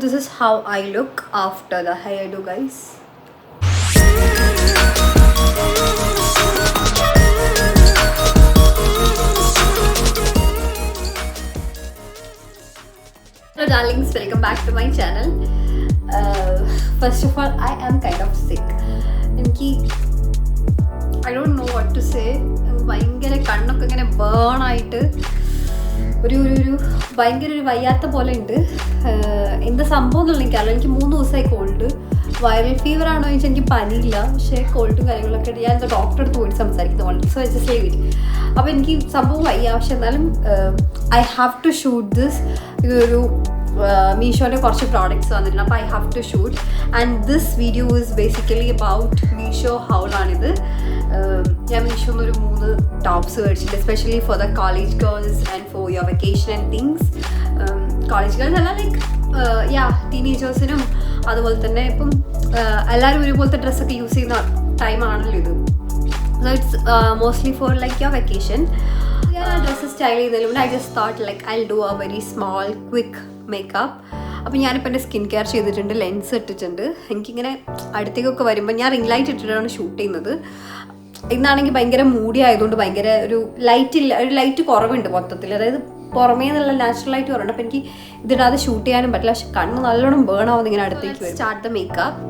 This is how I look after the hairdo, guys. Hello darlings, welcome back to my channel. First of all, I am kind of sick. I don't know what to say. ഭയങ്കര കണ്ണൊക്കെ ഇങ്ങനെ burn ആയിട്ട് ഒരു ഭയങ്കര ഒരു വയ്യാത്ത പോലെ ഉണ്ട്. എന്താ സംഭവം എന്നുള്ള എനിക്കറിയില്ല. എനിക്ക് 3 ദിവസമായി കോൾഡ്. വൈറൽ ഫീവർ ആണോ എന്ന് ചോദിച്ചാൽ എനിക്ക് പനിയില്ല, പക്ഷേ കോൾഡും കാര്യങ്ങളൊക്കെ ഉണ്ട്. ഞാൻ എന്താ ഡോക്ടറെ അടുത്ത് പോയിട്ട് സംസാരിക്കുന്ന പോലെ. So just leave it. അപ്പോൾ എനിക്ക് സംഭവം വയ്യ, പക്ഷെ എന്നാലും I have to shoot this. ഇതൊരു മീഷോൻ്റെ കുറച്ച് പ്രോഡക്റ്റ്സ് വന്നിട്ടുണ്ട്, അപ്പോൾ I have to shoot. And this video is basically about Meesho ഹൗളാണിത്. ഞാൻ മീഷോന്ന് ഒരു 3 ടോപ്സ് മേടിച്ചിട്ടുണ്ട്, especially for the college girls and for your vacation and things. College girls അല്ല, ലൈക്ക് ടീനേജേഴ്സിനും അതുപോലെ തന്നെ ഇപ്പം എല്ലാവരും ഒരുപോലത്തെ ഡ്രസ്സൊക്കെ യൂസ് ചെയ്യുന്ന ടൈമാണല്ലോ ഇത്. So it's mostly for like your vacation. ഞാൻ ഡ്രസ്സ് സ്റ്റൈൽ ചെയ്യുന്നതിന് മുന്നേ I just thought like I do A very small quick makeup. അപ്പോൾ ഞാനിപ്പോൾ എൻ്റെ സ്കിൻ കെയർ ചെയ്തിട്ടുണ്ട്, ലെൻസ് ഇട്ടിട്ടുണ്ട്. എനിക്കിങ്ങനെ അടുത്തേക്കൊക്കെ വരുമ്പോൾ ഞാൻ റിംഗ് ലൈറ്റ് ഇട്ടിട്ടാണ് ഷൂട്ട് ചെയ്യുന്നത്. ഇന്നാണെങ്കിൽ ഭയങ്കര മൂടി ആയതുകൊണ്ട് ഭയങ്കര ഒരു ലൈറ്റ് കുറവുണ്ട് മൊത്തത്തിൽ. അതായത് പുറമേ നിന്നുള്ള നാച്ചുറലായിട്ട് കുറവുണ്ട്. അപ്പോൾ എനിക്ക് ഇതിടാതെ ഷൂട്ട് ചെയ്യാനും പറ്റില്ല, പക്ഷെ കണ്ണ് നല്ലോണം ബേൺ ആവുന്ന ഇങ്ങനെ അടുത്തേക്ക് വരും. Start the makeup.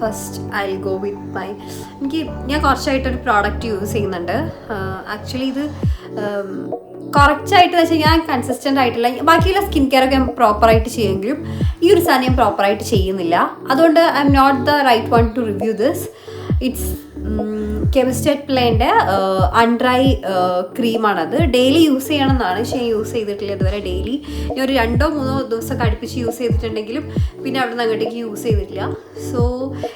First I go with my ഞാൻ കുറച്ചായിട്ടൊരു പ്രോഡക്റ്റ് യൂസ് ചെയ്യുന്നുണ്ട്. ആക്ച്വലി ഇത് കുറച്ചായിട്ട് വെച്ചാൽ ഞാൻ കൺസിസ്റ്റൻ്റ് ആയിട്ടില്ല. ബാക്കിയുള്ള സ്കിൻ കെയർ ഒക്കെ ഞാൻ പ്രോപ്പറായിട്ട് ചെയ്യുമെങ്കിലും ഈ ഒരു സാധനം ഞാൻ പ്രോപ്പറായിട്ട് ചെയ്യുന്നില്ല. അതുകൊണ്ട് I am not the right one to review this. It's chemist at പ്ലേൻ്റെ അൺഡ്രൈ ക്രീമാണത്. ഡെയിലി യൂസ് ചെയ്യണമെന്നാണ്, പക്ഷേ ഞാൻ യൂസ് ചെയ്തിട്ടില്ല ഇതുവരെ ഡെയിലി. ഞാൻ ഒരു 2-3 ദിവസമൊക്കെ അടുപ്പിച്ച് യൂസ് ചെയ്തിട്ടുണ്ടെങ്കിലും പിന്നെ അവിടെ നിന്ന് അങ്ങോട്ടേക്ക് യൂസ് ചെയ്തിട്ടില്ല. സോ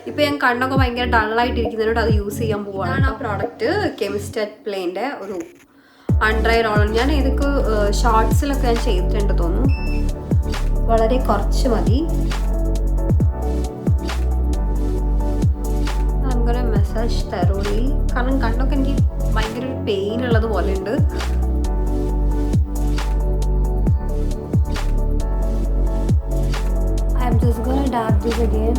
ഇപ്പോൾ ഞാൻ കണ്ണൊക്കെ ഭയങ്കര ഡള്ളായിട്ടിരിക്കുന്നതിനോട് അത് യൂസ് ചെയ്യാൻ പോവുകയാണ്. ആ പ്രോഡക്റ്റ് കെമിസ്റ്റഡ് പ്ലേൻ്റെ ഒരു അൺഡ്രൈ റോളർ. ഞാൻ ഇതൊക്കെ ഷോർട്സിലൊക്കെ ഞാൻ ചെയ്തിട്ടുണ്ട് തോന്നുന്നു. വളരെ കുറച്ച് മതി. അങ്ങനെ മെസ്സാജ് തരോളി, കാരണം കണ്ണൊക്കെ എനിക്ക് ഭയങ്കര ഒരു പെയിൻ ഉള്ളത് പോലെ ഉണ്ട്. I am just gonna dab this again.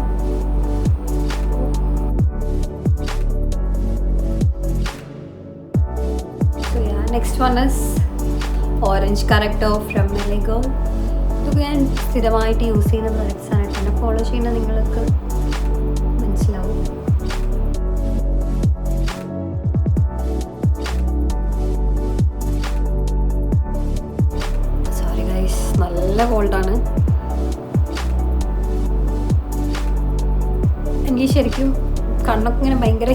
Next one is orange corrector from LA Girl. ഇതൊക്കെ ഞാൻ സ്ഥിരമായിട്ട് യൂസ് ചെയ്യുന്ന പ്രൊഡക്ട്സ് ആണ്. എന്നെ ഫോളോ ചെയ്യുന്ന നിങ്ങൾക്ക് മനസ്സിലാവും. സോറി ഗൈസ്, നല്ല കോൾഡാണ്. എനിക്ക് ശരിക്കും കണ്ണൊക്കെ ഇങ്ങനെ ഭയങ്കര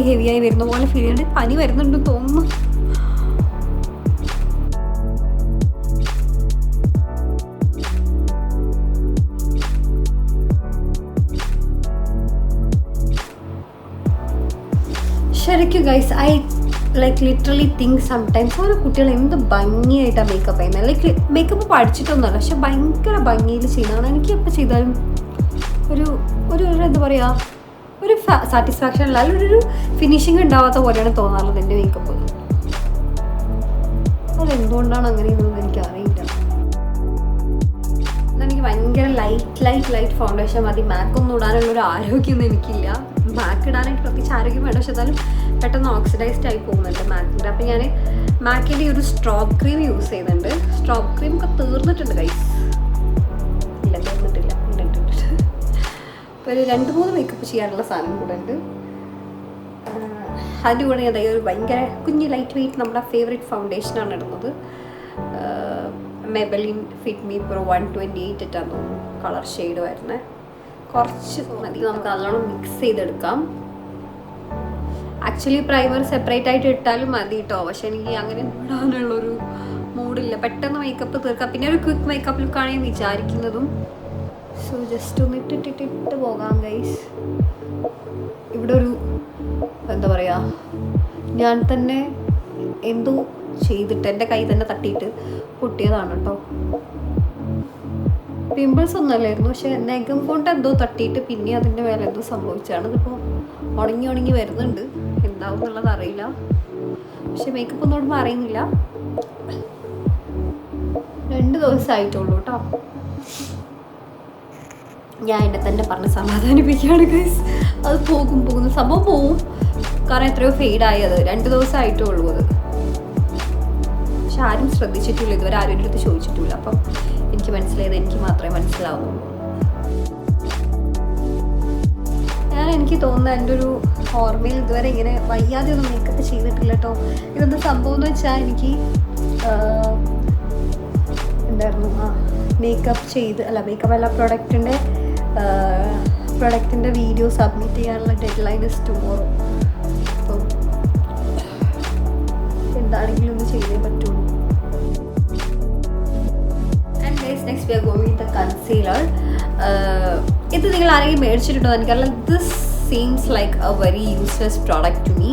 ഹെവിയായി വരുന്ന പോലെ ഫീൽ ചെയ്യുന്നുണ്ട്. പനി വരുന്നുണ്ടെന്ന് തോന്നുന്നു. ശരിക്കും guys, I like literally think sometimes ഓരോ കുട്ടികൾ എന്ത് ഭംഗിയായിട്ടാണ് മേക്കപ്പ് ചെയ്യുന്നത്. ലൈക്ക് മേക്കപ്പ് പഠിച്ചിട്ടൊന്നുമല്ല, പക്ഷെ ഭയങ്കര ഭംഗിയിൽ ചെയ്യുന്നതാണ്. എനിക്ക് എപ്പോൾ ചെയ്താലും ഒരു എന്താ പറയുക, ഒരു സാറ്റിസ്ഫാക്ഷൻ അല്ല, ഒരു ഫിനിഷിങ് ഉണ്ടാവാത്ത പോലെയാണ് തോന്നാറുള്ളത് എൻ്റെ മേക്കപ്പ്. അതെന്തുകൊണ്ടാണ് അങ്ങനെയെന്നൊന്നും എനിക്കറിയില്ല. എനിക്ക് ഭയങ്കര ലൈറ്റ് ഫൗണ്ടേഷൻ മതി. മാക്കൊന്നും ഇടാനുള്ളൊരു ആരോഗ്യമൊന്നും എനിക്കില്ല. മാക്ക് ഇടാനായിട്ട് പ്രത്യേകിച്ച് ആരോഗ്യം വേണം, പക്ഷെ എന്നാലും പെട്ടെന്ന് ഓക്സിഡൈസ്ഡ് ആയി പോകുന്നുണ്ട് മാക്കിൻ്റെ. അപ്പോൾ ഞാൻ മാക്കിൻ്റെ ഒരു സ്ട്രോബ് ക്രീം യൂസ് ചെയ്യുന്നുണ്ട്. സ്ട്രോബ് ക്രീം ഒക്കെ തീർന്നിട്ടുണ്ട് ഗൈസ്. ഇല്ല, തീർന്നിട്ടില്ല. ഇപ്പോൾ ഒരു 2-3 മേക്കപ്പ് ചെയ്യാനുള്ള സാധനം കൂടെ ഉണ്ട്. അതിൻ്റെ കൂടെ ഞാൻ ഒരു ഭയങ്കര കുഞ്ഞ് ലൈറ്റ് വെയ്റ്റ് നമ്മുടെ ഫേവറേറ്റ് ഫൗണ്ടേഷനാണ് ഇടുന്നത്. മെബലിൻ ഫിറ്റ് മീ പ്രോ 128 ഇട്ടാന്ന് തോന്നുന്നു കളർ ഷെയ്ഡ് വരുന്നത്. കുറച്ച് മതി, നമുക്ക് നല്ലോണം മിക്സ് ചെയ്തെടുക്കാം. ആക്ച്വലി പ്രൈമർ സെപ്പറേറ്റ് ആയിട്ട് ഇട്ടാലും മതി കേട്ടോ, പക്ഷെ എനിക്ക് അങ്ങനെ ഇടാനുള്ളൊരു മൂഡില്ല. പെട്ടെന്ന് മേക്കപ്പ് തീർക്കാം. പിന്നെ ഒരു ക്വിക്ക് മേക്കപ്പ് ലുക്കാണ് ഞാൻ വിചാരിക്കുന്നതും. സോ ജസ്റ്റ് ഒന്ന് ഇട്ടിട്ട് പോകാം ഗൈസ്. ഇവിടെ ഒരു എന്താ പറയുക, ഞാൻ തന്നെ എന്തോ ചെയ്തിട്ട് എൻ്റെ കൈ തന്നെ തട്ടിയിട്ട് പൊട്ടിയതാണ് കേട്ടോ. പിമ്പിൾസ് ഒന്നുമല്ലായിരുന്നു, പക്ഷെ നഖം കൊണ്ട് എന്തോ തട്ടിയിട്ട് പിന്നെ അതിൻ്റെ മേലെ എന്തോ സംഭവിച്ചാണ്. ഇതിപ്പോൾ ഉണങ്ങി വരുന്നുണ്ട്, എന്താവും എന്നുള്ളത് അറിയില്ല. പക്ഷെ മേക്കപ്പ് ഒന്നും അറിയുന്നില്ല. 2 ദിവസമായിട്ടുള്ളൂ കേട്ടോ. ഞാൻ എന്നെ തന്നെ പറഞ്ഞ് സമാധാനിപ്പിക്കുകയാണ് ഗൈസ്. അത് പോകുന്ന സംഭവം പോവും, കാരണം എത്രയോ ഫെയ്ഡായി. അത് 2 ദിവസമായിട്ടേ ഉള്ളൂ അത്. പക്ഷെ ആരും ശ്രദ്ധിച്ചിട്ടില്ല, ഇതുവരെ ആരും എൻ്റെ അടുത്ത് ചോദിച്ചിട്ടില്ല. അപ്പം എനിക്ക് മനസ്സിലായത് എനിക്ക് മാത്രമേ മനസ്സിലാവുള്ളൂ. എനിക്ക് തോന്നുന്നത് എൻ്റെ ഒരു ഓർമ്മയിൽ ഇതുവരെ ഇങ്ങനെ വയ്യാതെ ഒന്നും മേക്കപ്പ് ചെയ്തിട്ടില്ല കേട്ടോ. ഇതെന്താ സംഭവം എന്ന് വെച്ചാൽ എനിക്ക് എന്തായിരുന്നു മേക്കപ്പ് അല്ല പ്രൊഡക്റ്റിൻ്റെ വീഡിയോ സബ്മിറ്റ് ചെയ്യാനുള്ള ഡെഡ് ലൈൻ ഇസ് ടുമോറോ. അപ്പം എന്താണെങ്കിലും ഒന്ന് ചെയ്തേ പറ്റുള്ളൂ. And guys, next we are going with the concealer. ഇത് നിങ്ങൾ ആരെങ്കിലും മേടിച്ചിട്ടുണ്ടോ എനിക്കറിയില്ല. This seems like a very useless product to me.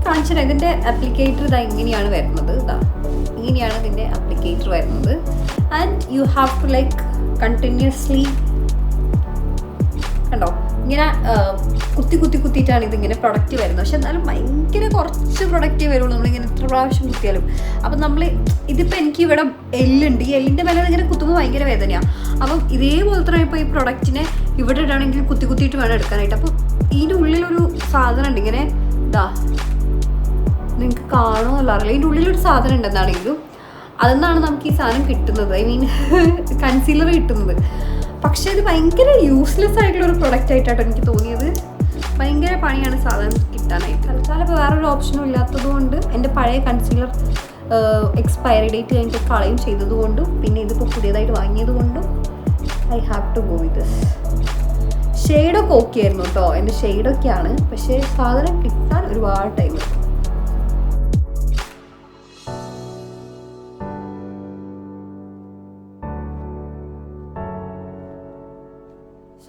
കാണിച്ചാൽ ഇതിൻ്റെ അപ്ലിക്കേറ്റർ ഇതാ ഇങ്ങനെയാണ് വരുന്നത്. ഇങ്ങനെയാണ് ഇതിൻ്റെ അപ്ലിക്കേറ്റർ വരുന്നത്. And you have to like continuously, കണ്ടോ, ഇങ്ങനെ കുത്തിയിട്ടാണ് ഇതിങ്ങനെ പ്രൊഡക്റ്റ് വരുന്നത്. പക്ഷെ എന്നാലും ഭയങ്കര കുറച്ച് പ്രൊഡക്റ്റേ വരുള്ളൂ നമ്മളിങ്ങനെ എത്ര പ്രാവശ്യം കുത്തിയാലും. അപ്പം നമ്മൾ ഇതിപ്പോൾ എനിക്ക് ഇവിടെ എല്ലുണ്ട്, ഈ എല്ലിൻ്റെ വില ഇങ്ങനെ കുത്തുമ്പോൾ ഭയങ്കര വേദനയാണ്. അപ്പം ഇതേപോലെ തന്നെ ഇപ്പോൾ ഈ പ്രൊഡക്റ്റിനെ ഇവിടെ ഇടാണെങ്കിൽ കുത്തിയിട്ട് വേണം എടുക്കാനായിട്ട്. അപ്പോൾ ഇതിൻ്റെ ഉള്ളിലൊരു സാധനം ഉണ്ട്, ഇങ്ങനെ നിങ്ങൾക്ക് കാണുമല്ലോ അറിയില്ല, ഇതിൻ്റെ ഉള്ളിലൊരു സാധനം ഉണ്ട്. എന്താണെങ്കിലും അതെന്നാണ് നമുക്ക് ഈ സാധനം കിട്ടുന്നത്, ഐ മീൻ കൺസീലർ കിട്ടുന്നത്. പക്ഷേ ഇത് ഭയങ്കര യൂസ്ലെസ് ആയിട്ടുള്ളൊരു പ്രൊഡക്റ്റ് ആയിട്ടാണ് എനിക്ക് തോന്നിയത്. ഭയങ്കര പണിയാണ് സാധനം കിട്ടാനായിട്ട്. തൽക്കാലം ഇപ്പോൾ വേറൊരു ഓപ്ഷനും ഇല്ലാത്തത് കൊണ്ട് എൻ്റെ പഴയ കൺസീലർ എക്സ്പയറി ഡേറ്റ് കഴിഞ്ഞിട്ട് കളയും ചെയ്തതുകൊണ്ടും പിന്നെ ഇതിപ്പോൾ പുതിയതായിട്ട് വാങ്ങിയത് കൊണ്ടും I have to go with this. ഷെയ്ഡൊക്കെ ഓക്കെ ആയിരുന്നു കേട്ടോ, എൻ്റെ ഷെയ്ഡൊക്കെയാണ്. പക്ഷേ സാധനം കിട്ടാൻ ഒരുപാട് ടൈം എടുക്കും.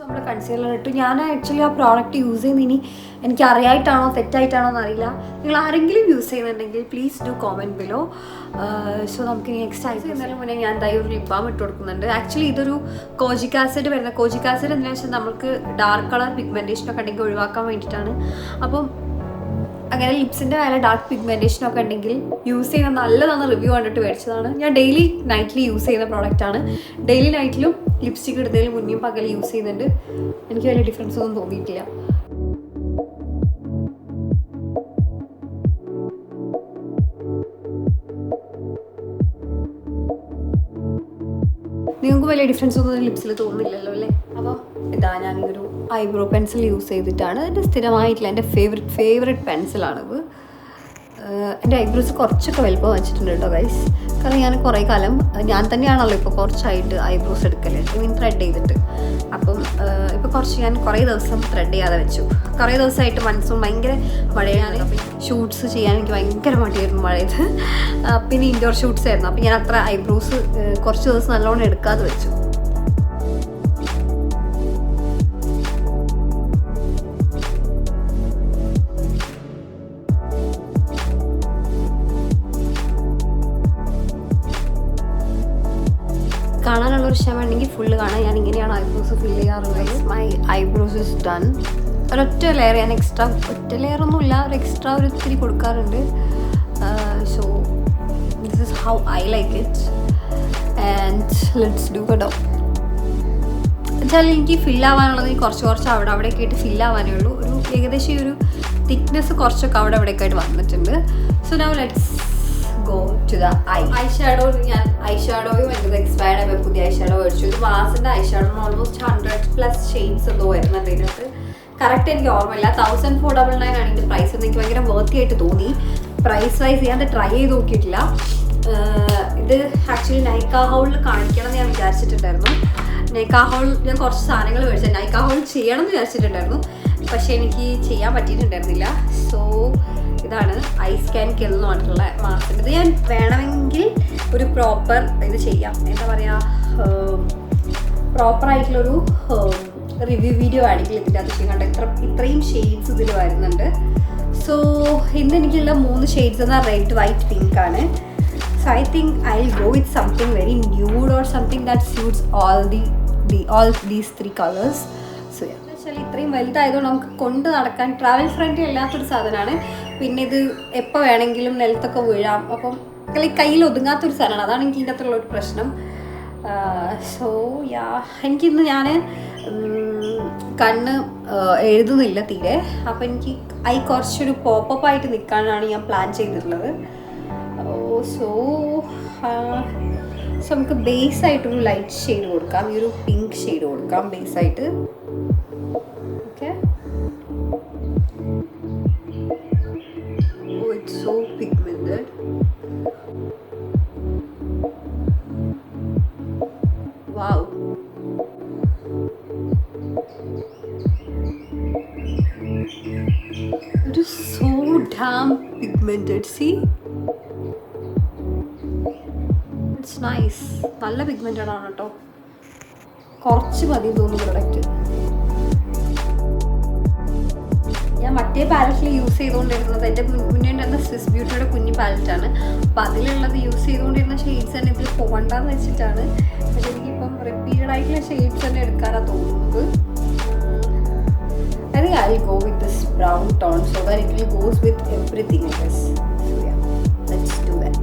നമ്മൾ കൺസീലർ ഇട്ടു. ഞാൻ ആക്ച്വലി ആ പ്രോഡക്റ്റ് യൂസ് ചെയ്യുന്ന ഇനി എനിക്ക് അറിയായിട്ടാണോ തെറ്റായിട്ടാണോ എന്നറിയില്ല. നിങ്ങൾ ആരെങ്കിലും യൂസ് ചെയ്യുന്നുണ്ടെങ്കിൽ please do comment below. So നമുക്ക് നെക്സ്റ്റ് ആഴ്ച ചെയ്യുന്നതിന് മുന്നേ ഞാൻ എന്തായാലും ഒരു ലിപ് ബാം ഇട്ട് കൊടുക്കുന്നുണ്ട്. ആക്ച്വലി ഇതൊരു കോജിക് ആസിഡ് വരുന്ന, കോജിക് ആസിഡ് എന്താണെന്ന് വെച്ചാൽ നമുക്ക് ഡാർക്ക് കളർ പിഗ്മെൻറ്റേഷനൊക്കെ ഉണ്ടെങ്കിൽ ഒഴിവാക്കാൻ വേണ്ടിയിട്ടാണ്. അപ്പം അങ്ങനെ ലിപ്സിൻ്റെ മേലെ ഡാർക്ക് പിഗ്മെൻറ്റേഷനൊക്കെ ഉണ്ടെങ്കിൽ യൂസ് ചെയ്യുന്ന നല്ലതാണ് റിവ്യൂ കണ്ടിട്ട് മേടിച്ചതാണ്. ഞാൻ ഡെയിലി നൈറ്റ്ലി യൂസ് ചെയ്യുന്ന പ്രോഡക്റ്റാണ്. ഡെയിലി നൈറ്റിലും ലിപ്സ്റ്റിക് ഇടുന്നതിലും മുന്നേയും പകൽ യൂസ് ചെയ്യുന്നുണ്ട്. എനിക്ക് വലിയ ഡിഫറൻസ് ഒന്നും തോന്നിയിട്ടില്ല. നിങ്ങൾക്ക് വലിയ ഡിഫറൻസ് ഒന്നും ലിപ്സിൽ തോന്നുന്നില്ലല്ലോ അല്ലേ? അപ്പം ഇതാ ഞാനൊരു ഐബ്രോ പെൻസിൽ യൂസ് ചെയ്തിട്ടാണ്. എൻ്റെ സ്ഥിരമായിട്ടുള്ള എൻ്റെ ഫേവറേറ്റ് പെൻസിലാണിത്. എൻ്റെ ഐബ്രോസ് കുറച്ചൊക്കെ വലുപ്പം വെച്ചിട്ടുണ്ട് കേട്ടോ ഗൈസ്. കാരണം ഞാൻ കുറേ കാലം ഞാൻ തന്നെയാണല്ലോ ഇപ്പോൾ കുറച്ചായിട്ട് ഐബ്രോസ് എടുക്കൽ, ഐ മീൻ ത്രെഡ് ചെയ്തിട്ട്. അപ്പം ഇപ്പോൾ കുറച്ച് ഞാൻ കുറേ ദിവസം ത്രെഡ് ചെയ്യാതെ വെച്ചു. കുറേ ദിവസമായിട്ട് മനസ്സും ഭയങ്കര മഴയാണ്. ഷൂട്ട്സ് ചെയ്യാൻ എനിക്ക് ഭയങ്കര മടിയായിരുന്നു മഴയത്ത്. പിന്നെ ഇൻഡോർ ഷൂട്ട്സ് ആയിരുന്നു. അപ്പം ഞാൻ അത്ര ഐബ്രോസ് കുറച്ച് ദിവസം നല്ലോണം എടുക്കാതെ വെച്ചു. കാണാനുള്ളൊരു ക്ഷമ ഉണ്ടെങ്കിൽ ഫുള്ള് കാണാൻ. ഞാൻ ഇങ്ങനെയാണ് ഐബ്രോസ് ഫിൽ ചെയ്യാറുള്ളത്. My eyebrows is done. ഒരൊറ്റ ലെയർ ഞാൻ എക്സ്ട്രാ, ഒറ്റ ലെയറൊന്നുമില്ല, ഒരു എക്സ്ട്രാ ഒരു ഇത്തിരി കൊടുക്കാറുണ്ട്. So this is how I like it. And let's do കേട്ടോ. വെച്ചാൽ എനിക്ക് ഫില്ലാവാനുള്ളത് കുറച്ച് അവിടെയൊക്കെ ആയിട്ട് ഫില്ലാവാനേ ഉള്ളൂ. ഒരു ഏകദേശം ഒരു തിക്നെസ് കുറച്ചൊക്കെ അവിടെയൊക്കെ ആയിട്ട് വന്നിട്ടുണ്ട്. So now let's go to the eye. ഞാൻ ഐഷാഡോയും എൻ്റെ എക്സ്പയർഡ് ആയപ്പോൾ പുതിയ ഐഷാഡോ മേടിച്ചു. ഇത് മാസിൻ്റെ ഐഷാഡോ ഓൾമോസ്റ്റ് 100+ ഷെയ്ഡ്സ് എന്തോ വരുന്നുണ്ട് ഇതിനകത്ത്. കറക്റ്റ് എനിക്ക് ഓർമ്മയില്ല. 1499 ആണ് ഇതിൻ്റെ പ്രൈസ്. എന്ന് എനിക്ക് ഭയങ്കര വർത്തി ആയിട്ട് തോന്നി. പ്രൈസ് വൈസ് ഞാൻ ട്രൈ ചെയ്ത് നോക്കിയിട്ടില്ല. ഇത് ആക്ച്വലി നൈക്കാ ഹോളിൽ കാണിക്കണം എന്ന് ഞാൻ വിചാരിച്ചിട്ടുണ്ടായിരുന്നു. നൈക്കാ ഹോൾ ഞാൻ കുറച്ച് സാധനങ്ങൾ മേടിച്ചത് നൈക്കാ ഹോൾ ചെയ്യണം എന്ന് വിചാരിച്ചിട്ടുണ്ടായിരുന്നു. പക്ഷേ എനിക്ക് ചെയ്യാൻ പറ്റിയിട്ടുണ്ടായിരുന്നില്ല. സോ ഇതാണ് ഐ സ്കാൻ കിൽ എന്ന് പറഞ്ഞിട്ടുള്ള മാസ്കിൻ്റെ. ഇത് ഞാൻ വേണമെങ്കിൽ ഒരു പ്രോപ്പർ ഇത് ചെയ്യാം, എന്താ പറയുക, പ്രോപ്പറായിട്ടുള്ളൊരു റിവ്യൂ വീഡിയോ ആണെങ്കിൽ ഇതിൻ്റെ അത് ചെയ്യാണ്ട്. ഇത്രയും ഷെയ്ഡ്സ് ഇതിൽ വരുന്നുണ്ട്. സോ ഇന്ന് എനിക്കുള്ള 3 ഷെയ്ഡ്സ് എന്നാൽ റെഡ്, വൈറ്റ്, പിങ്ക് ആണ്. So I think I will go with something very nude or something that suits all these 3 colours. So ഇത്രയും വലുതായതുകൊണ്ട് നമുക്ക് കൊണ്ട് നടക്കാൻ ട്രാവൽ ഫ്രണ്ട്ലി അല്ലാത്തൊരു സാധനമാണ്. പിന്നെ ഇത് എപ്പോൾ വേണമെങ്കിലും നിലത്തൊക്കെ വീഴാം. അപ്പം കയ്യിൽ ഒതുങ്ങാത്തൊരു സാധനമാണ്. അതാണ് എനിക്ക് ഇതിൻ്റെ അകത്തുള്ളൊരു പ്രശ്നം. സോ എനിക്കിന്ന് ഞാൻ കണ്ണ് എഴുതുന്നില്ല തീരെ. അപ്പോൾ എനിക്ക് ഐ കുറച്ചൊരു പോപ്പപ്പ് ആയിട്ട് നിൽക്കാനാണ് ഞാൻ പ്ലാൻ ചെയ്തിട്ടുള്ളത്. സോ നമുക്ക് ബേസ് ആയിട്ടൊരു ലൈറ്റ് ഷെയ്ഡ് കൊടുക്കാം. ഈ ഒരു പിങ്ക് ഷെയ്ഡ് കൊടുക്കാം ബേസ് ആയിട്ട്. Okay, it's so pigmented. Wow, it is so damn pigmented. See, it's nice. നല്ല പിഗ്മെന്റഡ് ആണ് കേട്ടോ. കുറച്ച് മതി തോന്നുന്നു പ്രൊഡക്റ്റ്. ഞാൻ മറ്റേ പാലറ്റിൽ യൂസ് ചെയ്തുകൊണ്ടിരുന്നത് എൻ്റെ മുന്നേ ഉണ്ടായിരുന്ന സ്വിസ് ബ്യൂട്ടിയുടെ കുഞ്ഞി പാലറ്റാണ്. അപ്പോൾ അതിലുള്ളത് യൂസ് ചെയ്തുകൊണ്ടിരുന്ന ഷെയ്ഡ്സ് തന്നെ ഇതിൽ പോകണ്ടെന്ന് വെച്ചിട്ടാണ്. പക്ഷെ എനിക്കിപ്പം റിപ്പീറ്റഡ് ആയിട്ടുള്ള ഷെയ്ഡ്സ് തന്നെ എടുക്കാനാണ് തോന്നുന്നത്. I think I'll go with this brown tone so that it will goes with everything, I guess. So yeah, let's do that.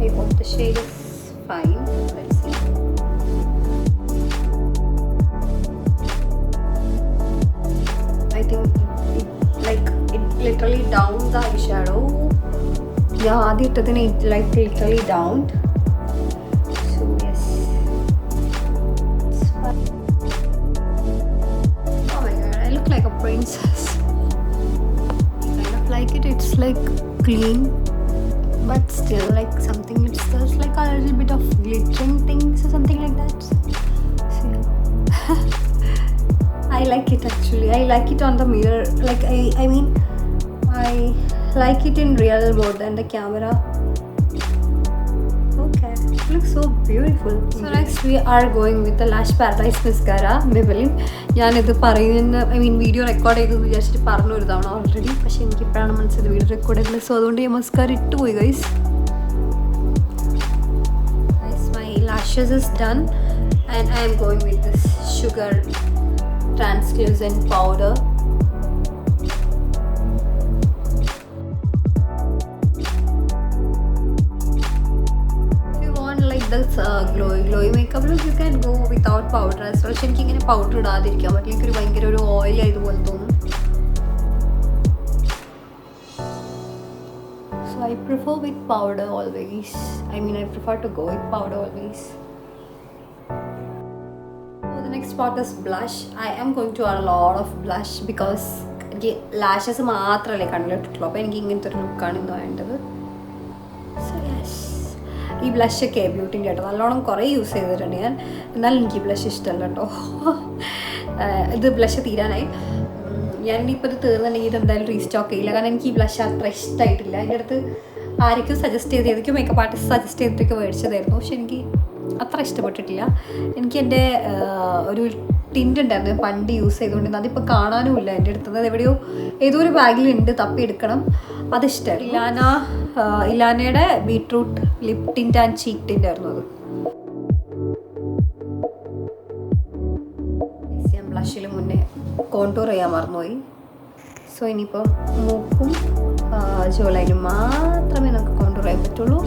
I hope the shade is fine. Let's see. I think it literally downed the eyeshadow. Yeah, aditadine it like literally downed. So yes. Like a princess. I kind of like it. It's like clean, but still like something. It's just like a little bit of glittering things or something like that. So yeah. I like it actually. I like it on the mirror. Like I mean, I like it in real more than the camera. Okay, it looks so beautiful. So next we are going with the Lash Paradise Mascara, Maybelline. ഞാനിത് പറയുന്ന video record ചെയ്തെന്ന് വിചാരിച്ചിട്ട് പറഞ്ഞു ഒരു തവണ already. പക്ഷേ എനിക്കിപ്പോഴാണ് മനസ്സിലായത് video record ചെയ്തത്. സോ അതുകൊണ്ട് ഞാൻ മസ്കാര ഇട്ട് പോയി guys. My lashes is done and I am going with this sugar translucent powder. This glowy makeup look, you can go without powder as well. എനിക്ക് ഇങ്ങനെ പൗഡർ ഇടാതിരിക്കാൻ പറ്റില്ല. എനിക്കൊരു ഭയങ്കര ഒരു ഓയിൽ ആയതുപോലെ തോന്നും. So I prefer with powder always. I prefer to go with powder always. So the next part is blush. I am going to add a lot of blush because എനിക്ക് lashes മാത്രമല്ലേ കണ്ണിലിട്ടിട്ടുള്ളൂ. അപ്പോൾ എനിക്ക് ഇങ്ങനത്തെ ഒരു ലുക്കാണ് ഇന്ന് വേണ്ടത്. So yes. ഈ ബ്ലഷൊക്കെ ബ്യൂട്ടിൻ്റെ കേട്ടോ നല്ലോണം കുറേ യൂസ് ചെയ്തിട്ടുണ്ട് ഞാൻ. എന്നാലും എനിക്ക് ഈ ബ്ലഷ് ഇഷ്ടമല്ല കേട്ടോ. ഇത് ബ്ലഷ് തീരാനായി. ഞാനിപ്പോൾ ഇത് തീർന്നുണ്ടെങ്കിൽ ഇത് എന്തായാലും റീസ്റ്റോക്ക് ചെയ്യില്ല. കാരണം എനിക്ക് ഈ ബ്ലഷ് അത്ര ഇഷ്ടമായിട്ടില്ല. എൻ്റെ അടുത്ത് ആർക്കും സജസ്റ്റ് ചെയ്ത് ഏതൊക്കെയോ മേക്കപ്പ് ആർട്ടിസ്റ്റ് സജസ്റ്റ് ചെയ്തിട്ടൊക്കെ മേടിച്ചതായിരുന്നു. പക്ഷെ എനിക്ക് അത്ര ഇഷ്ടപ്പെട്ടിട്ടില്ല. എനിക്ക് എൻ്റെ ഒരു ടിൻ്റ് ഉണ്ടായിരുന്നു പണ്ട് യൂസ് ചെയ്തുകൊണ്ടിരുന്നത്. അതിപ്പോൾ കാണാനും ഇല്ല എൻ്റെ അടുത്തുനിന്ന്. എവിടെയോ ഏതോ ഒരു ബാഗിലുണ്ട്, തപ്പി എടുക്കണം. അതിഷ്ടമാണ്. ഇലാനയുടെ beetroot lip tint and cheek tint ആയിരുന്നു അത്. ഞാൻ ബ്ലഷിൽ മുന്നേ കോണ്ടൂർ ചെയ്യാൻ മറന്നുപോയി. സോ ഇനിയിപ്പം മൂക്കും ജോലൈനും മാത്രമേ നമുക്ക് കോണ്ടൂർ ചെയ്യാൻ പറ്റുള്ളൂ.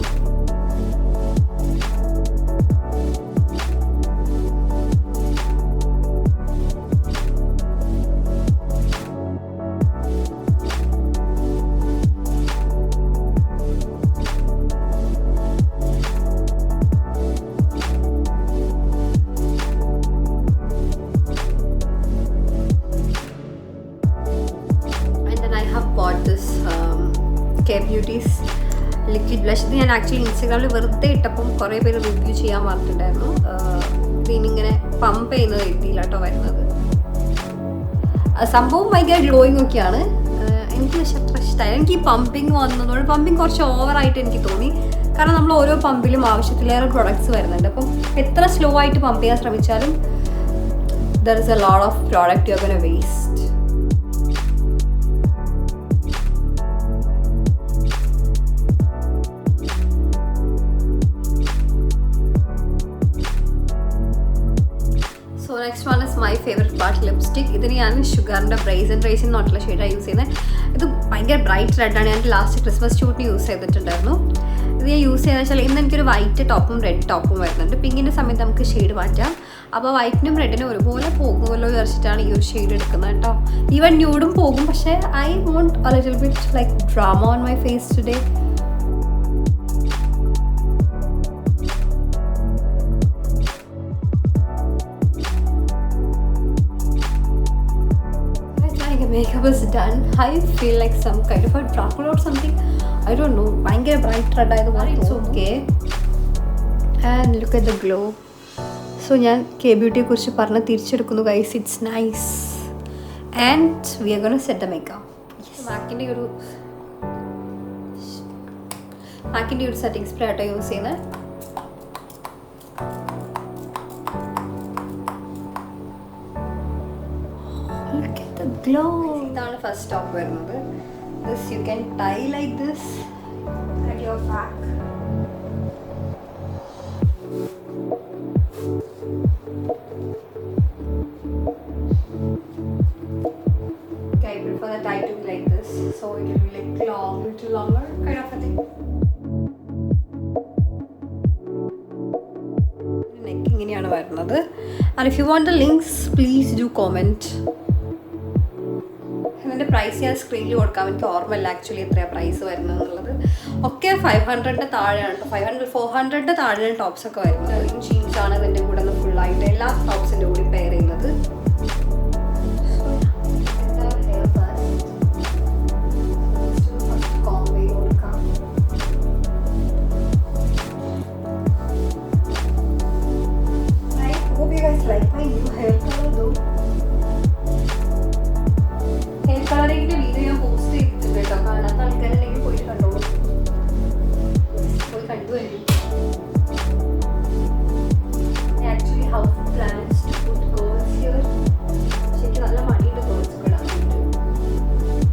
Beauty's liquid blush. ഇത് ഞാൻ ആക്ച്വലി ഇൻസ്റ്റാഗ്രാമിൽ വെറുതെ ഇട്ടപ്പം കുറേ പേര് റിവ്യൂ ചെയ്യാൻ പറഞ്ഞിട്ടുണ്ടായിരുന്നു. ഇതിനിങ്ങനെ പമ്പ് ചെയ്യുന്നത് എത്തിയില്ല കേട്ടോ വരുന്നത്. സംഭവം ഭയങ്കര ഗ്ലോയിങ് ഒക്കെയാണ്. എനിക്ക് പക്ഷെ അത്ര ഇഷ്ടമായി. എനിക്ക് ഈ പമ്പിങ് വന്നതോടെ പമ്പിങ് കുറച്ച് ഓവറായിട്ട് എനിക്ക് തോന്നി. കാരണം നമ്മൾ ഓരോ പമ്പിലും ആവശ്യത്തിലേറെ പ്രൊഡക്ട്സ് വരുന്നുണ്ട്. അപ്പം എത്ര സ്ലോ ആയിട്ട് പമ്പ് ചെയ്യാൻ ശ്രമിച്ചാലും there is a lot of product you're gonna waste. Next one is my favourite part lipstick. ഇതിന് ഞാൻ ഷുഗറിൻ്റെ ബ്രൈസ് ആൻഡ് റൈസിൻ എന്നുള്ള ഷെയ്ഡാണ് യൂസ് ചെയ്യുന്നത്. ഇത് ഭയങ്കര ബ്രൈറ്റ് റെഡാണ്. ഞാൻ ലാസ്റ്റ് ക്രിസ്മസ് ഷൂട്ടിന് യൂസ് ചെയ്തിട്ടുണ്ടായിരുന്നു. ഇത് ഞാൻ യൂസ് ചെയ്യുന്നത് വെച്ചാൽ ഇന്ന് എനിക്കൊരു വൈറ്റ് ടോപ്പും റെഡ് ടോപ്പും വരുന്നുണ്ട്. പിങ്കിൻ്റെ സമയത്ത് നമുക്ക് ഷെയ്ഡ് മാറ്റാം. അപ്പോൾ വൈറ്റിനും റെഡിനും ഒരുപോലെ പോകുമല്ലോ വിചാരിച്ചിട്ടാണ് ഈ ഒരു ഷെയ്ഡ് എടുക്കുന്നത് കേട്ടോ. ഈവൻ ന്യൂഡും പോകും, പക്ഷേ I want a little bit like drama on my face today. Makeup is done. I feel like some kind of a Dracula or something. I don't know. ഭയങ്കര bright red ആയതുപോലെ it's okay. And look at the glow. So ഞാൻ K-beauty കുറിച്ച് പറഞ്ഞ് തിരിച്ചെടുക്കുന്നു guys. It's nice. And we are going to set the makeup. മാക്കിൻ്റെ ഒരു setting spray ആട്ടോ use ചെയ്യുന്നത്. Look at the glow. ഇതാണ് first stop വരുന്നത്. This you can tie like this at your back. Okay, I prefer the tie to be like this, so it will be like long, little longer kind of a thing. Neck ഇങ്ങനെയാണ് വരുന്നത്. And if you want the links, please do comment. ഇതിൻ്റെ price ഞാൻ സ്ക്രീനിൽ കൊടുക്കാം. എനിക്ക് ഓർമ്മയില്ല actually എത്രയാണ് price വരുന്നത് എന്നുള്ളത്. ഒക്കെ 500 താഴെയാണ് കേട്ടോ. 400 താഴെയാണ് ടോപ്സൊക്കെ വരുന്നത്. ജീൻസാണ് ഇതിൻ്റെ കൂടെ ഒന്ന് ഫുള്ളായിട്ട് എല്ലാ ടോപ്സിൻ്റെ കൂടി പെയർ ചെയ്യുന്നത്. കളറിങ്ങിൻ്റെ വീഡിയോ ഞാൻ പോസ്റ്റ് ചെയ്തിട്ടുണ്ട് കേട്ടോ. കാണാത്ത ആൾക്കാരുണ്ടെങ്കിൽ പോയിട്ട് കണ്ടോളൂ, പോയി കണ്ടുവരും. Actually how plans to put curls here. ശരിക്കും നല്ല മടിയുണ്ട് ഗേൾസ് ഒക്കെ ഇടാൻ വേണ്ടിയിട്ട്.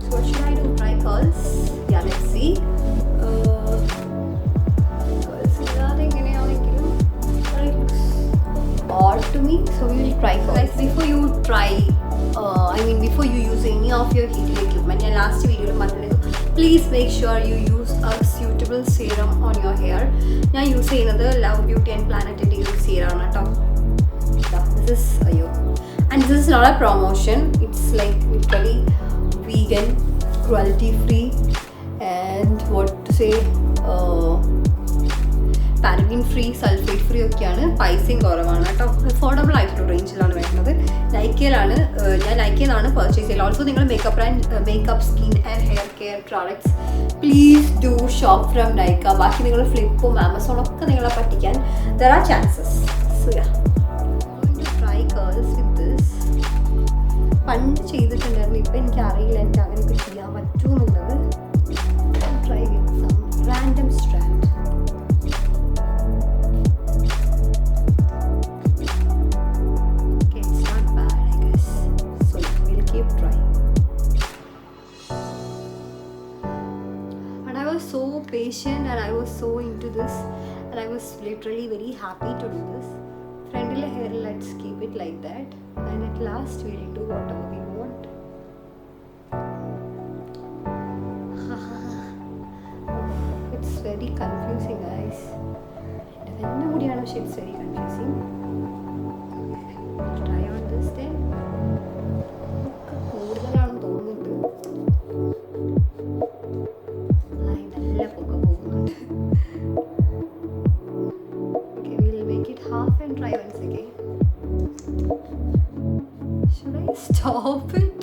So what should I do? Try curls? Yeah let's see. Curls ഇല്ലാതെ എങ്ങനെയാണെങ്കിലും odd to me, so we will try. Guys, before you try before you use any of your heating equipment, in last video please make sure you use a suitable serum on your hair. ഞാൻ use ചെയ്യുന്നത് Love Beauty and Planet ഒരു serum ആണ് കേട്ടോ. This is and this is not a promotion, it's like literally vegan, cruelty free, and what to say, paraben free, sulphate free ഒക്കെയാണ്. പൈസയും കുറവാണ് കേട്ടോ. Affordable ആയിട്ടുള്ള റേഞ്ചിലാണ് വരുന്നത്. നൈക്കയിലാണ്, ഞാൻ നൈക്കയിലാണ് പർച്ചേസ് ചെയ്യുന്നത്. ഓൾസോ നിങ്ങൾ makeup skin and hair care products please do shop from Nykaa. ബാക്കി നിങ്ങൾ ഫ്ലിപ്പും ആമസോണൊക്കെ നിങ്ങളെ പറ്റിക്കാൻ there are chances. So yeah, try curls with this. പണ്ട് ചെയ്തിട്ടുണ്ടായിരുന്നു, ഇപ്പം എനിക്ക് അറിയില്ല എനിക്ക് അങ്ങനെയൊക്കെ ചെയ്യാൻ പറ്റുമെന്നുള്ളത്. Try with some random strand. So patient and I was so into this and I was literally very happy to do this. Friendly hair, let's keep it like that, and at last we'll do whatever we want. It's very confusing guys. It's very confusing. Try on this then. Okay, we'll make it half and try once again. Should I stop it?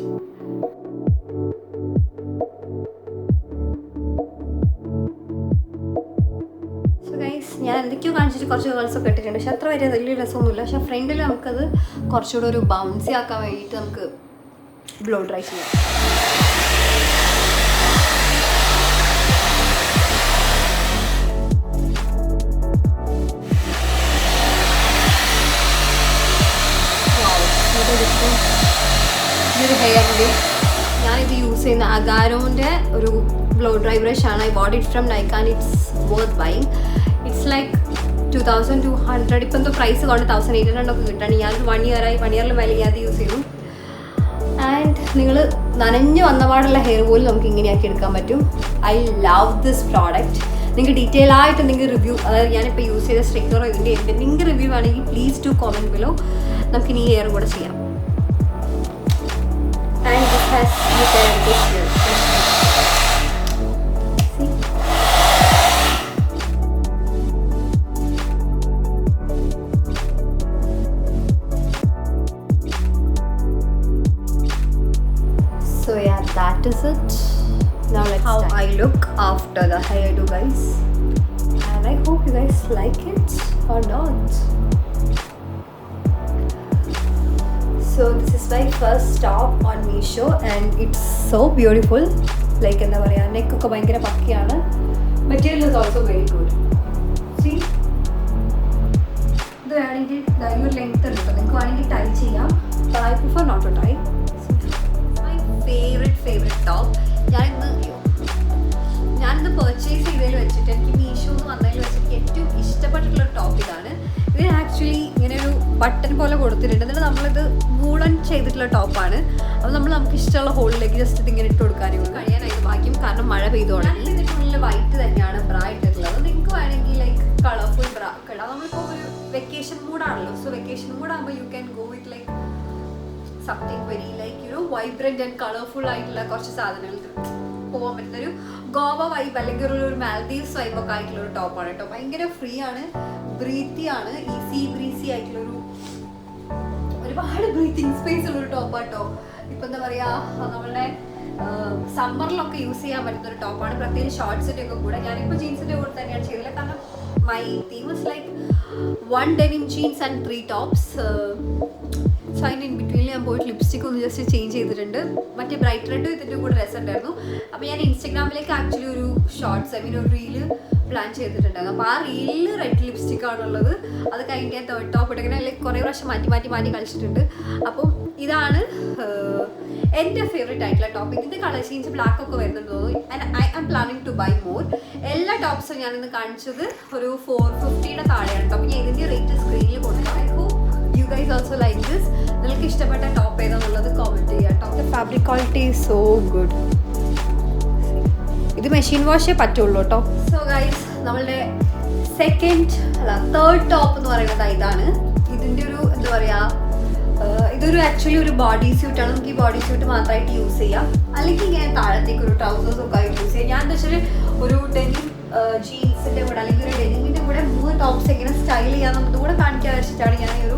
So guys, ഞാൻ എന്തൊക്കെയോ കാണിച്ചിട്ട് കുറച്ച് ഗേൾസൊക്കെ ഇട്ടിട്ടുണ്ട്, പക്ഷെ അത്ര വലിയ രസമൊന്നുമില്ല. പക്ഷെ ഫ്രണ്ടിൽ നമുക്കത് കുറച്ചുകൂടെ ഒരു ബൗൺസി ആക്കാൻ വേണ്ടിയിട്ട് നമുക്ക് ബ്ലോ ഡ്രൈ ചെയ്യാം. ഞാനിത് യൂസ് ചെയ്യുന്ന അഗാരോൻ്റെ ഒരു ബ്ലോ ഡ്രൈ ബ്രഷ് ആണ്. I boat it from Nykaa and it's worth buying. It's like 2200. ഇപ്പം എന്തോ പ്രൈസ് കൊണ്ട് 1800 ഒക്കെ കിട്ടാണ്. ഞാനൊരു 1 ഇയറിൽ മേലെ ഞാൻ അത് യൂസ് ചെയ്തു. ആൻഡ് നിങ്ങൾ നനഞ്ഞ് വന്ന പാടുള്ള ഹെയർ പോലും നമുക്ക് ഇങ്ങനെയാക്കി എടുക്കാൻ പറ്റും. I love this product. നിങ്ങൾക്ക് ഡീറ്റെയിൽ ആയിട്ട് നിങ്ങൾക്ക് റിവ്യൂ, അതായത് ഞാനിപ്പോൾ യൂസ് ചെയ്ത സ്ട്രിക്നറോ ഇതിൻ്റെ നിങ്ങൾക്ക് റിവ്യൂ ആണെങ്കിൽ പ്ലീസ് ടു കോമെൻറ്റ് ബിലോ. നമുക്കിനി ഈ ഇയർ കൂടെ ചെയ്യാം. And this has this year. See? So yeah, that is it. Now let's how start. I look after the hairdo, guys, and I hope you guys like it or not. So this is my first stop on Meesho and it's so beautiful. Like എന്താ പറയുക, നെക്കൊക്കെ ഭയങ്കര പക്കയാണ്. Material is also very good. See, ഇത് വേണമെങ്കിൽ ഈ ഒരു length ഉണ്ട്, നിങ്ങൾക്ക് വേണമെങ്കിൽ ടൈ ചെയ്യാം. But I prefer not to tie. My favourite top. ഞാനിന്ന് പർച്ചേസ് ചെയ്തതിൽ വെച്ചിട്ട് എനിക്ക് മീഷോ എന്ന് വന്നതിൽ വെച്ചിട്ട് ഏറ്റവും ഇഷ്ടപ്പെട്ടിട്ടുള്ളൊരു ടോപ്പ് ഇതാണ്. ഇത് ആക്ച്വലി ഇങ്ങനെ ഒരു ബട്ടൺ പോലെ കൊടുത്തിട്ടുണ്ട്. എന്നിട്ട് നമ്മളിത് വൂളൻ ചെയ്തിട്ടുള്ള ടോപ്പാണ്. അപ്പോൾ നമുക്ക് ഇഷ്ടമുള്ള ഹോളിലേക്ക് ജസ്റ്റ് ഇത് ഇങ്ങനെ ഇട്ട് കൊടുക്കാനേ ഉള്ളൂ. കഴിയാനായിട്ട് ബാക്കിയും കാരണം മഴ പെയ്തു തുടങ്ങി. ഇതിൻ്റെ ഉള്ളിൽ വൈറ്റ് തന്നെയാണ് ബ്രാ ഇട്ടിട്ടുള്ളത്. നിങ്ങൾക്ക് വേണമെങ്കിൽ ലൈക്ക് കളർഫുൾ ബ്രാ ഇടാം. നമ്മളിപ്പോൾ ഒരു വെക്കേഷൻ മൂഡാണല്ലോ. സോ വെക്കേഷൻ മൂഡാകുമ്പോൾ you can go with like something very like vibrant and colourful ആയിട്ടുള്ള കുറച്ച് സാധനങ്ങൾ പോകാൻ പറ്റുന്നൊരു ഗോവ വൈബ് അല്ലെങ്കിൽ ഒരു മാൽദീവ്സ് വൈബൊക്കെ ആയിട്ടുള്ള ഒരു ടോപ്പാണ് കേട്ടോ. ഭയങ്കര ഫ്രീ ആണ്, ബ്രീത്തി ആണ്, ബ്രീസി ആയിട്ടുള്ളൊരു ഒരുപാട് ബ്രീത്തിങ് സ്പേസ് ഉള്ളൊരു ടോപ്പാണ് കേട്ടോ. ഇപ്പം എന്താ പറയുക, നമ്മളുടെ സമ്മറിലൊക്കെ യൂസ് ചെയ്യാൻ പറ്റുന്ന ഒരു ടോപ്പാണ്. പ്രത്യേകിച്ച് ഷോർട്സിൻ്റെ ഒക്കെ കൂടെ. ഞാനിപ്പോൾ ജീൻസിൻ്റെ കൂടെ തന്നെയാണ് ചെയ്തത്. കാരണം my theme is like 1 denim jeans and 3 tops. So അതിന് ഇൻ ബിറ്റ്വീനിൽ ഞാൻ പോയിട്ട് ലിപ്സ്റ്റിക് ഒന്ന് ജസ്റ്റ് ചേഞ്ച് ചെയ്തിട്ടുണ്ട്. മറ്റേ ബ്രൈറ്റ് റെഡ് ഇതിൻ്റെ കൂടെ രസമുണ്ടായിരുന്നു. അപ്പോൾ ഞാൻ ഇൻസ്റ്റഗ്രാമിലേക്ക് ആക്ച്വലി ഒരു ഷോർട്സ് ഒരു റീല് പ്ലാൻ ചെയ്തിട്ടുണ്ടായിരുന്നു. അപ്പോൾ ആ റീലിൽ റെഡ് ലിപ്സ്റ്റിക് ആണുള്ളത്. അത് കഴിഞ്ഞ് ഞാൻ തേർഡ് ടോപ്പ് ഇട്ടിങ്ങനെ ലൈക്ക് കുറേ പ്രാവശ്യം മാറ്റി കളിച്ചിട്ടുണ്ട്. അപ്പം ഇതാണ് എൻ്റെ ഫേവറേറ്റ് ആയിട്ടുള്ള ടോപ്പ്. ഇതിൻ്റെ കളർ ചേഞ്ച് ബ്ലാക്ക് ഒക്കെ വരുന്നുണ്ട് തോന്നുന്നു. And I am planning to buy more. എല്ലാ ടോപ്സും ഞാനിന്ന് കാണിച്ചത് ഒരു 450 താഴെയാണ് കേട്ടോ. അപ്പോൾ ഞാൻ ഇതിൻ്റെ റേറ്റ് സ്ക്രീനിൽ കൊടുക്കാം. I hope you guys also like this. നിങ്ങൾക്ക് ഇഷ്ടപ്പെട്ട ടോപ്പ് ഏതാണെന്നുള്ളത് കോമെൻറ്റ് ചെയ്യാം കേട്ടോ. Fabric quality is so good. ഇത് മെഷീൻ വാഷേ പറ്റുള്ളൂ കേട്ടോ. സോ ഗൈസ്, നമ്മളുടെ തേർഡ് ടോപ്പ് എന്ന് പറയുന്നത് ഇതാണ്. ഇതിൻ്റെ ഒരു എന്താ പറയുക, ഇതൊരു ആക്ച്വലി ഒരു ബോഡി സ്യൂട്ടാണ്. നമുക്ക് ഈ ബോഡി സ്യൂട്ട് മാത്രമായിട്ട് യൂസ് ചെയ്യാം, അല്ലെങ്കിൽ ഇങ്ങനെ താഴത്തേക്ക് ഒരു ട്രൗസേഴ്സ് ഒക്കെ ആയിട്ട് യൂസ് ചെയ്യാം. ഞാൻ എന്താ വെച്ചാൽ ഒരു ഡെനിം ജീൻസിൻ്റെ കൂടെ അല്ലെങ്കിൽ ഒരു ഡെനിമിൻ്റെ കൂടെ 3 ടോപ്സ് എങ്ങനെ സ്റ്റൈൽ ചെയ്യാമെന്നുള്ളത് കൂടെ കാണിക്കാൻ വെച്ചിട്ടാണ് ഞാൻ ഈ ഒരു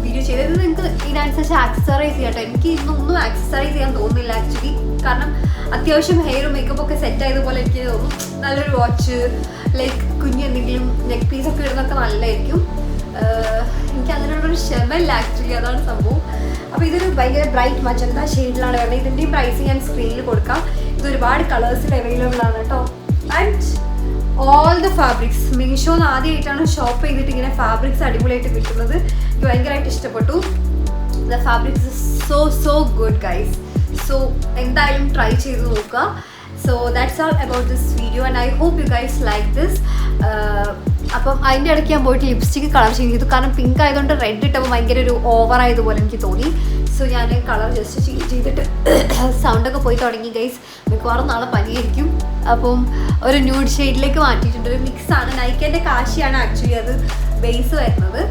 വീഡിയോ ചെയ്തത്. ഇത് നിങ്ങൾക്ക് ഇതിനനുസരിച്ച് ആക്സസറൈസ് ചെയ്യാം കേട്ടോ. എനിക്ക് ഇന്നൊന്നും ആക്സസറൈസ് ചെയ്യാൻ തോന്നുന്നില്ല ആക്ച്വലി. കാരണം അത്യാവശ്യം ഹെയറും മേക്കപ്പ് ഒക്കെ സെറ്റ് ആയതുപോലെ എനിക്ക് തോന്നും. നല്ലൊരു വാച്ച്, ലൈക്ക് കുഞ്ഞ് എന്തെങ്കിലും നെക്ക് പീസൊക്കെ ഇടുന്നൊക്കെ നല്ലതായിരിക്കും. എനിക്ക് അതിനുള്ളൊരു ക്ഷമല്ല ആക്ച്വലി, അതാണ് സംഭവം. അപ്പോൾ ഇതൊരു ഭയങ്കര ബ്രൈറ്റ് മജന്ത ഷെയ്ഡിലാണ് വരുന്നത്. ഇതിൻ്റെയും പ്രൈസ് ഞാൻ സ്ക്രീനിൽ കൊടുക്കാം. ഇത് ഒരുപാട് കളേഴ്സിൽ അവൈലബിൾ ആണ് കേട്ടോ. ആൻഡ് ഓൾ ദ ഫാബ്രിക്സ് മീഷോന്ന് ആദ്യമായിട്ടാണ് ഷോപ്പ് ചെയ്തിട്ട് ഇങ്ങനെ ഫാബ്രിക്സ് അടിപൊളിയായിട്ട് കിട്ടുന്നത്. എനിക്ക് ഭയങ്കരമായിട്ട് ഇഷ്ടപ്പെട്ടു. The fabrics is so good guys. So എന്തായാലും ട്രൈ ചെയ്ത് നോക്കുക. So that's all about this video and I hope you guys like this. അപ്പം അതിൻ്റെ ഇടയ്ക്ക് ഞാൻ പോയിട്ട് ലിപ്സ്റ്റിക്ക് കളർ ചേഞ്ച് ചെയ്തു. കാരണം പിങ്ക് ആയതുകൊണ്ട് റെഡ് ഇട്ടപ്പോൾ ഭയങ്കര ഒരു ഓവർ ആയതുപോലെ എനിക്ക് തോന്നി. സോ ഞാൻ കളർ ജസ്റ്റ് ചേഞ്ച് ചെയ്തിട്ട് സൗണ്ടൊക്കെ പോയി തുടങ്ങി ഗൈസ്. മിക്കവാറും നാളെ പനിയായിരിക്കും. അപ്പം ഒരു ന്യൂഡ് ഷെയ്ഡിലേക്ക് മാറ്റിയിട്ടുണ്ട്. ഒരു മിക്സാണ്. നൈക്കേൻ്റെ കാശിയാണ് ആക്ച്വലി അത് ബേസ് വരുന്നത്.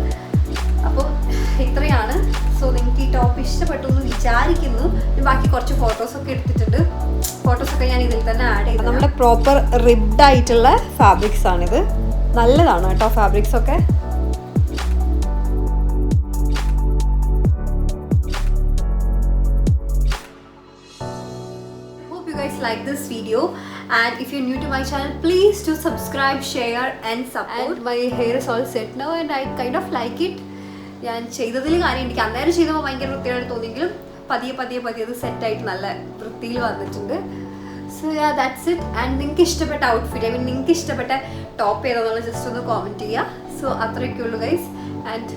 അപ്പം ഇത്രയാണ്. സോ നിങ്ങൾക്ക് ഈ ടോപ്പ് ഇഷ്ടപ്പെട്ടു എന്ന് വിചാരിക്കുന്നു. ബാക്കി കുറച്ച് ഫോട്ടോസൊക്കെ എടുത്തിട്ടുണ്ട്. ഫോട്ടോസൊക്കെ ഞാൻ ഇതിൽ തന്നെ ആഡ് ചെയ്തു. നമ്മുടെ പ്രോപ്പർ റിബ്ഡ് ആയിട്ടുള്ള ഫാബ്രിക്സ് ആണിത്. നല്ലതാണ് കേട്ടോ ഫാബ്രിക്സ് ഒക്കെ. Hope you guys like this video, and if you're new to my channel, please do subscribe, share and support. And my hair is all set now and I kind of like it. ഞാൻ ചെയ്തതിൽ കാര്യം എനിക്ക് അന്നേരം ചെയ്തപ്പോൾ ഭയങ്കര വൃത്തിയായിട്ട് തോന്നിയെങ്കിലും പതിയെ അത് സെറ്റായിട്ട് നല്ല വൃത്തിയിൽ വന്നിട്ടുണ്ട്. So that's it. ആൻഡ് നിങ്ങൾക്ക് ഇഷ്ടപ്പെട്ട ഔട്ട്ഫിറ്റ്, നിങ്ങൾക്ക് ഇഷ്ടപ്പെട്ട ടോപ്പ് ഏതാണെന്നുള്ളത് ജസ്റ്റ് ഒന്ന് കോമെൻറ്റ് ചെയ്യുക. സോ അത്രയൊക്കെ ഉള്ളൂ ഗൈസ്. ആൻഡ്